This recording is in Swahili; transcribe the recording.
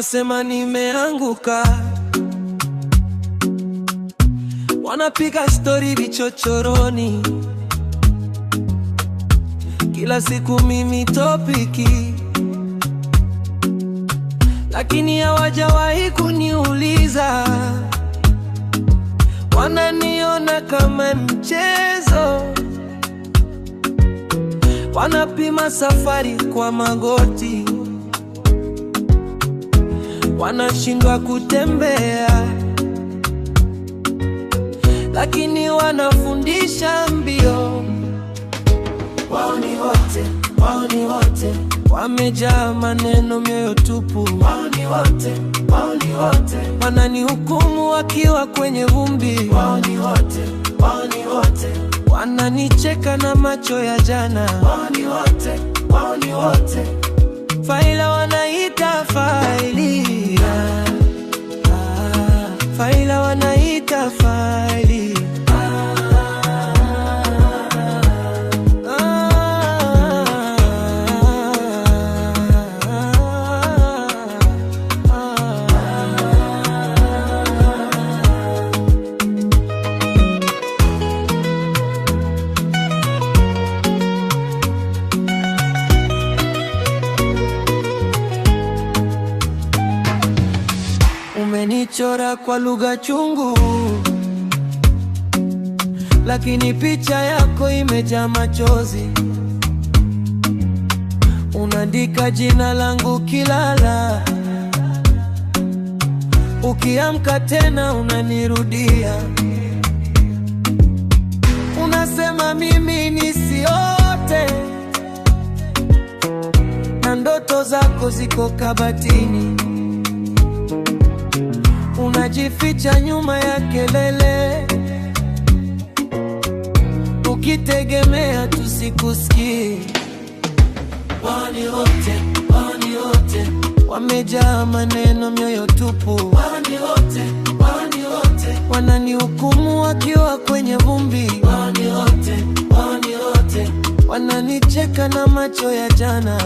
wanasema nimeanguka, wanapiga stori vichochoroni, kila siku mimi topiki, lakini hawajawahi kuniuliza. Wananiona kama mchezo, wanapima safari kwa magoti, wanashindwa kutembea, lakini wanafundisha mbio. Wao ni wote, wao ni wote, wamejaa maneno, mioyo tupu. Wao ni wote, wao ni wote, wananihukumu wakiwa kwenye vumbi. Wao ni wote, wao ni wote, wananicheka na macho ya jana. Wao ni wote, wao ni wote, faila wanaita faili, faila wanaita faili. Umenichora kwa lugha chungu, lakini picha yako imejaa machozi. Unaandika jina langu kilala, ukiamka tena unanirudia. Unasema mimi nisiote, na ndoto zako ziko kabatini. Unajificha nyuma ya kelele, ukitegemea tusikusikie. Wao ni wote, wao ni wote, wamejaa maneno, mioyo tupu. Wao ni wote, wao ni wote, wananihukumu wakiwa kwenye vumbi. Wao ni wote, wao ni wote, wananicheka na macho ya jana.